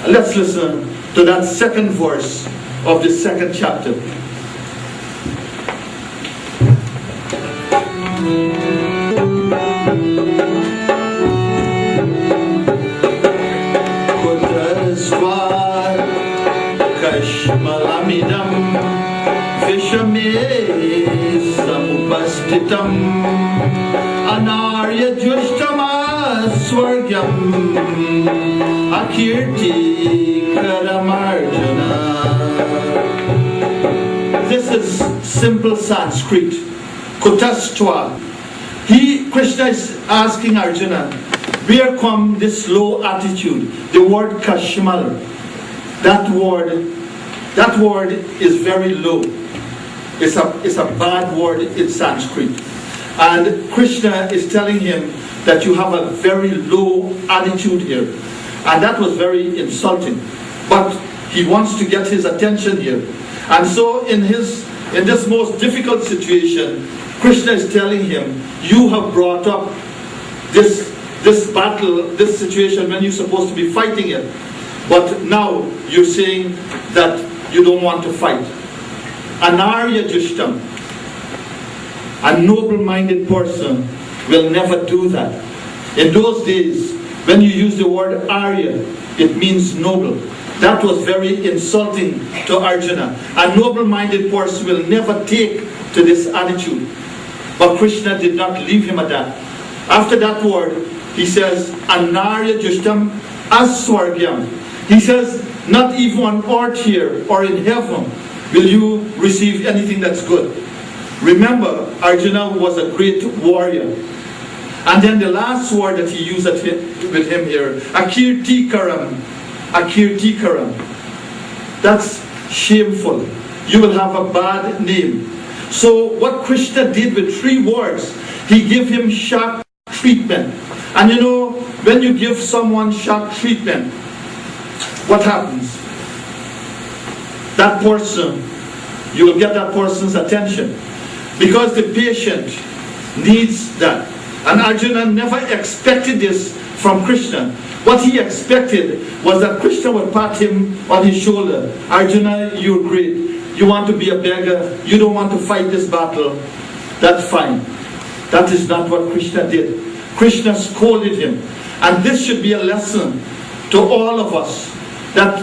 Let's listen to that second verse of the second chapter. Kashmalamidam Vishame Samupastitam Anarya Jushtama Swargyam Akirti Karamarjuna. This is simple Sanskrit. Kutastva. Krishna is asking Arjuna, where come this low attitude? The word Kashmal. That word is very low. It's a bad word in Sanskrit. And Krishna is telling him that you have a very low attitude here. And that was very insulting. But he wants to get his attention here. And so in this most difficult situation, Krishna is telling him, you have brought up this battle, this situation when you're supposed to be fighting it. But now you're saying that you don't want to fight. Anarya Jushtam, a noble-minded person, will never do that. In those days, when you use the word Arya, it means noble. That was very insulting to Arjuna. A noble-minded person will never take to this attitude. But Krishna did not leave him at that. After that word, he says, Anarya Jushtam Aswargyam. He says, not even on earth here or in heaven will you receive anything that's good. Remember, Arjuna was a great warrior. And then the last word that he used with him here, Akirtikaram. Akirtikaram. That's shameful. You will have a bad name. So what Krishna did with 3 words, he gave him shock treatment. And you know, when you give someone shock treatment, what happens? That person, you will get that person's attention. Because the patient needs that. And Arjuna never expected this from Krishna. What he expected was that Krishna would pat him on his shoulder. Arjuna, you're great. You want to be a beggar. You don't want to fight this battle. That's fine. That is not what Krishna did. Krishna scolded him. And this should be a lesson to all of us. That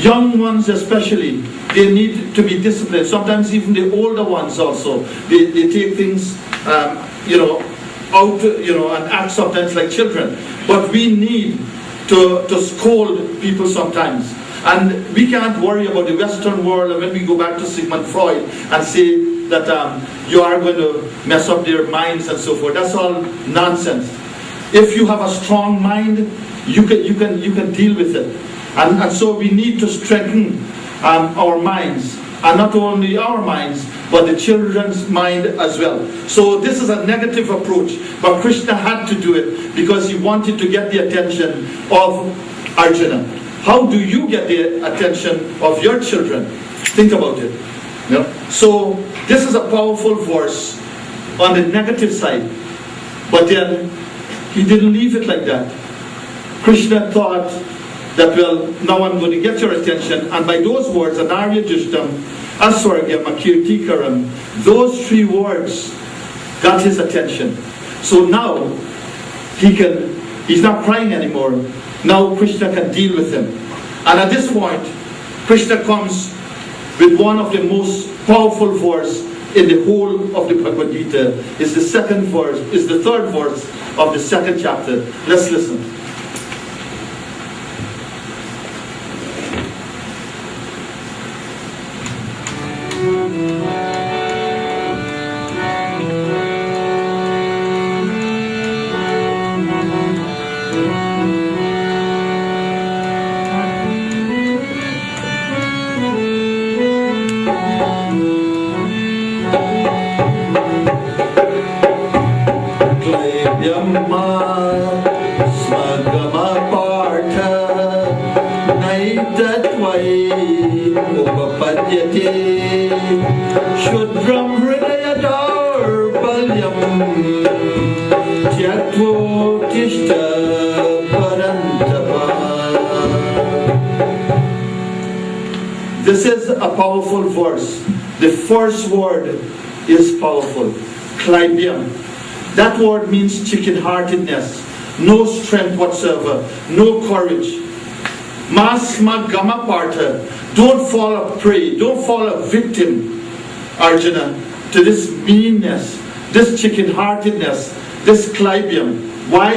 young ones especially, they need to be disciplined. Sometimes even the older ones also. They take things, out, and act sometimes like children. But we need to scold people sometimes. And we can't worry about the Western world, and when we go back to Sigmund Freud and say that you are going to mess up their minds and so forth. That's all nonsense. If you have a strong mind, you can deal with it. And so we need to strengthen our minds. And not only our minds, but the children's mind as well. So this is a negative approach. But Krishna had to do it because he wanted to get the attention of Arjuna. How do you get the attention of your children? Think about it. So this is a powerful verse on the negative side. But then he didn't leave it like that. Krishna thought that, well, now I'm going to get your attention. And by those words, Anarya Jushtam, Aswargyam, Akirtikaram, those 3 words got his attention. So now he's not crying anymore. Now Krishna can deal with him. And at this point, Krishna comes with one of the most powerful verse in the whole of the Bhagavad Gita. It's the third verse of the second chapter. Let's listen. Shudram Hridayadar Palyam Tyatvo Tishta Parantapa. This is a powerful verse. The first word is powerful. Klibium. That word means chicken-heartedness, no strength whatsoever, no courage. Masma Gama Partha. Don't fall a prey, don't fall a victim, Arjuna, to this meanness, this chicken-heartedness, this klibium. Why?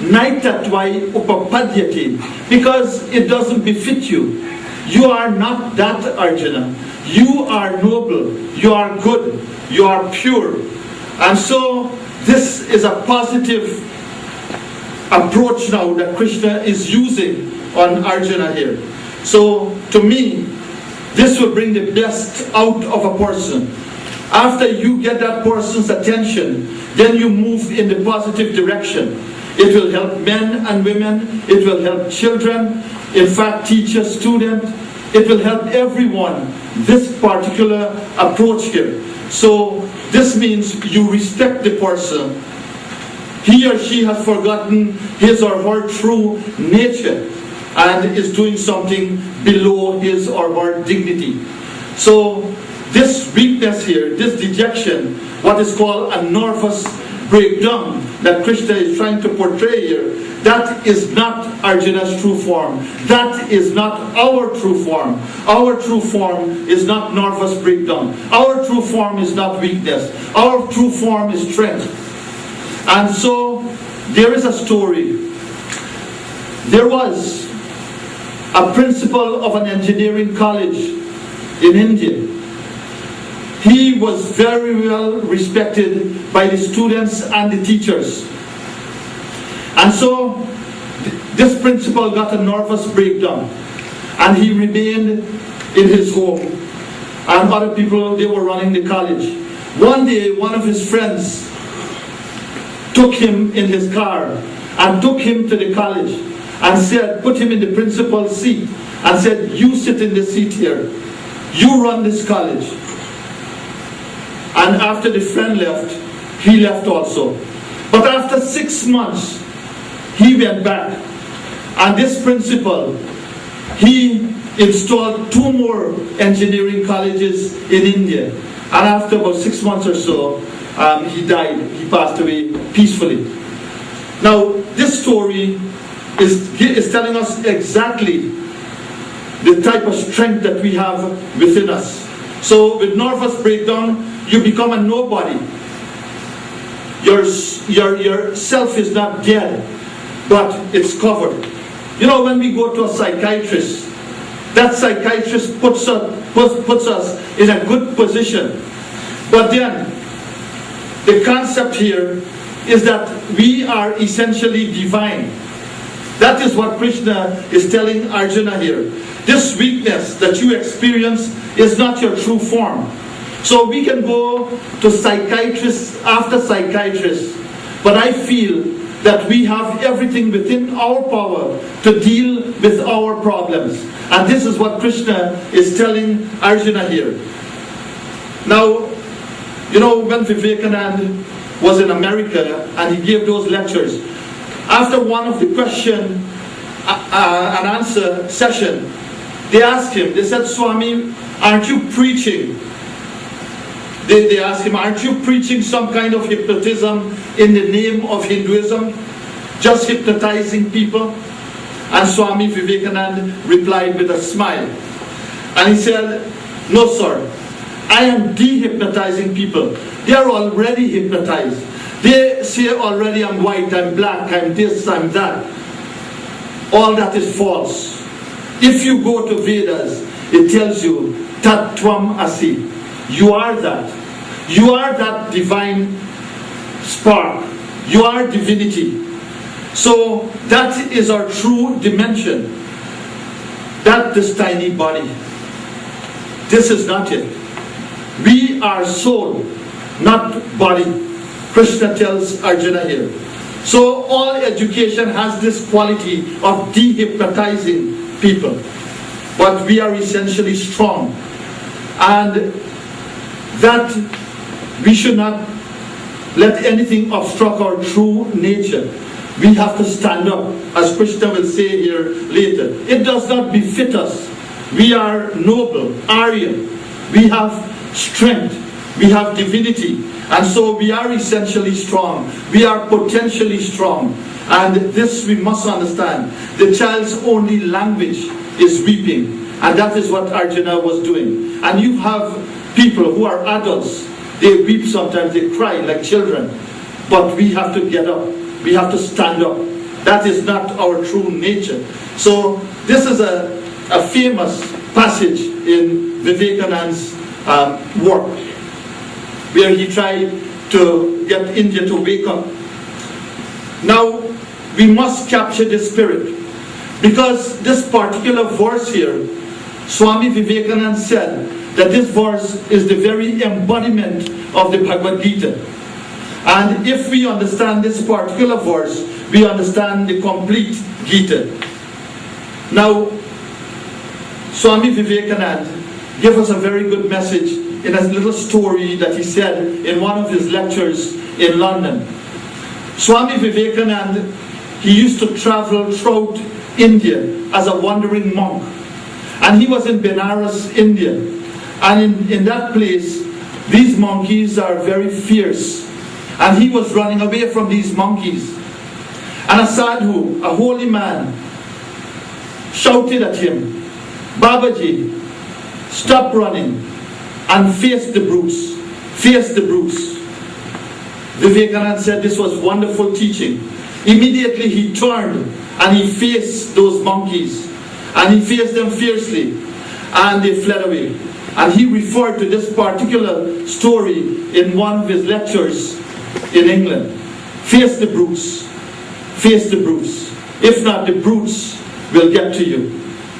Naitatvai upapadyati. Because it doesn't befit you. You are not that, Arjuna. You are noble, you are good, you are pure. And so this is a positive approach now that Krishna is using on Arjuna here. So to me, this will bring the best out of a person. After you get that person's attention, then you move in the positive direction. It will help men and women, it will help children, in fact teachers, students, it will help everyone, this particular approach here. So this means you respect the person. He or she has forgotten his or her true nature and is doing something below his or her dignity. So this weakness here, this dejection, what is called a nervous breakdown that Krishna is trying to portray here, that is not Arjuna's true form. That is not our true form. Our true form is not nervous breakdown. Our true form is not weakness. Our true form is strength. And so there is a story. There was a principal of an engineering college in India. He was very well respected by the students and the teachers. And so this principal got a nervous breakdown and he remained in his home, and other people, they were running the college. One day one of his friends took him in his car and took him to the college and said, put him in the principal's seat and said, you sit in the seat here, you run this college. And after the friend left, he left also. But after 6 months, he went back. And this principal, he installed 2 more engineering colleges in India. And after about 6 months or so, he died. He passed away peacefully. Now, this story is telling us exactly the type of strength that we have within us. So with nervous breakdown, you become a nobody. Your self is not dead, but it's covered. You know, when we go to a psychiatrist, that psychiatrist puts us in a good position. But then, the concept here is that we are essentially divine. That is what Krishna is telling Arjuna here. This weakness that you experience is not your true form. So we can go to psychiatrists after psychiatrists, but I feel that we have everything within our power to deal with our problems. And this is what Krishna is telling Arjuna here. Now, you know, when Vivekananda was in America and he gave those lectures, after one of the question and answer session, they asked him, they said, Swami, aren't you preaching? They asked him, aren't you preaching some kind of hypnotism in the name of Hinduism? Just hypnotizing people? And Swami Vivekananda replied with a smile. And he said, no sir, I am de-hypnotizing people. They are already hypnotized. They say already I'm white, I'm black, I'm this, I'm that. All that is false. If you go to Vedas, it tells you, Tat Tvam Asi. You are that. You are that divine spark. You are divinity. So that is our true dimension. That this tiny body. This is not it. We are soul, not body. Krishna tells Arjuna here. So all education has this quality of de-hypnotizing people. But we are essentially strong. And that we should not let anything obstruct our true nature. We have to stand up, as Krishna will say here later. It does not befit us We are noble, Arya. We have strength. We have divinity. And so we are essentially strong. We are potentially strong. And this we must understand. The child's only language is weeping. And that is what Arjuna was doing. And you have people who are adults. They weep sometimes, they cry like children. But we have to get up. We have to stand up. That is not our true nature. So this is a famous passage in Vivekananda's work, where he tried to get India to wake up. Now, we must capture the spirit, because this particular verse here, Swami Vivekananda said that this verse is the very embodiment of the Bhagavad Gita. And if we understand this particular verse, we understand the complete Gita. Now, Swami Vivekananda gave us a very good message in a little story that he said in one of his lectures in London. Swami Vivekananda, he used to travel throughout India as a wandering monk. And he was in Benares, India. And in that place, these monkeys are very fierce. And he was running away from these monkeys. And a sadhu, a holy man, shouted at him, "Babaji, stop running and face the brutes. Face the brutes." Vivekananda said this was wonderful teaching. Immediately he turned and he faced those monkeys. And he faced them fiercely. And they fled away. And he referred to this particular story in one of his lectures in England. Face the brutes. Face the brutes. If not, the brutes will get to you.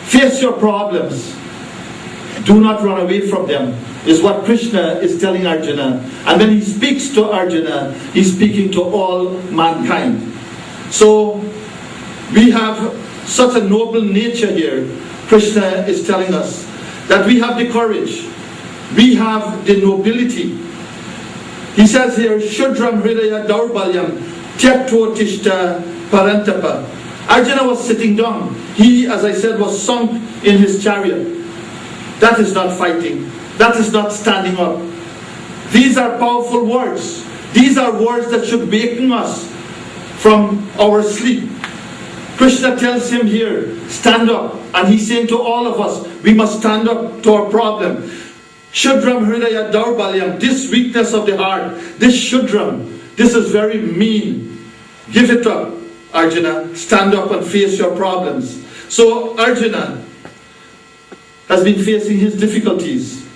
Face your problems. Do not run away from them, is what Krishna is telling Arjuna. And when he speaks to Arjuna, he's speaking to all mankind. So we have such a noble nature here. Krishna is telling us that we have the courage. We have the nobility. He says here, Shudram Hridaya Daurbalyam Tyakto Tishta Parantapa. Arjuna was sitting down. He, as I said, was sunk in his chariot. That is not fighting. That is not standing up. These are powerful words. These are words that should waken us from our sleep. Krishna tells him here, stand up. And he's saying to all of us, we must stand up to our problem. Shudram Hridaya Daurbalyam, this weakness of the heart, this Shudram, this is very mean. Give it up, Arjuna. Stand up and face your problems. So Arjuna has been facing his difficulties.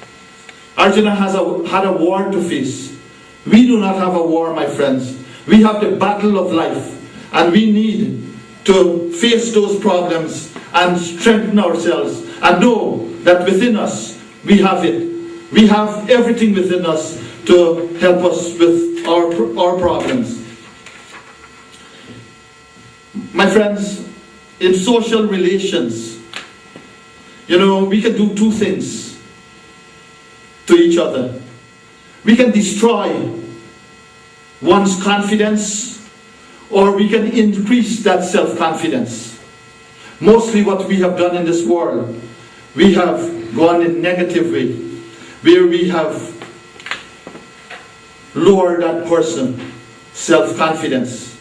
Arjuna has had a war to face. We do not have a war, my friends. We have the battle of life. And we need to face those problems and strengthen ourselves and know that within us we have it. We have everything within us to help us with our problems. My friends, in social relations, we can do two things to each other. We can destroy one's confidence, or we can increase that self-confidence. Mostly what we have done in this world, we have gone in a negative way, where we have lowered that person's self-confidence.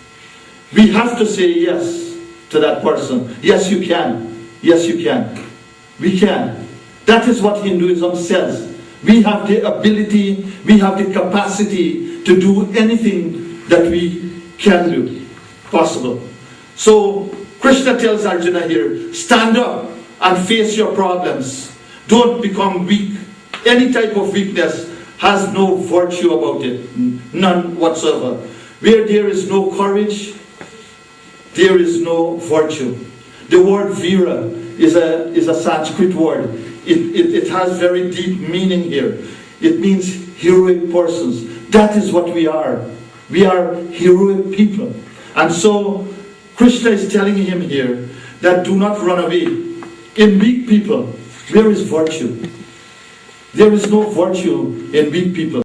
We have to say yes to that person. Yes, you can. Yes, you can. We can. That is what Hinduism says. We have the ability, we have the capacity to do anything that we can do possible. So Krishna tells Arjuna here, stand up and face your problems. Don't become weak. Any type of weakness has no virtue about it. None whatsoever. Where there is no courage, there is no virtue. The word vira is a Sanskrit word. It has very deep meaning here. It means heroic persons. That is what we are. We are heroic people. And so Krishna is telling him here that do not run away. In weak people, there is virtue. There is no virtue in weak people.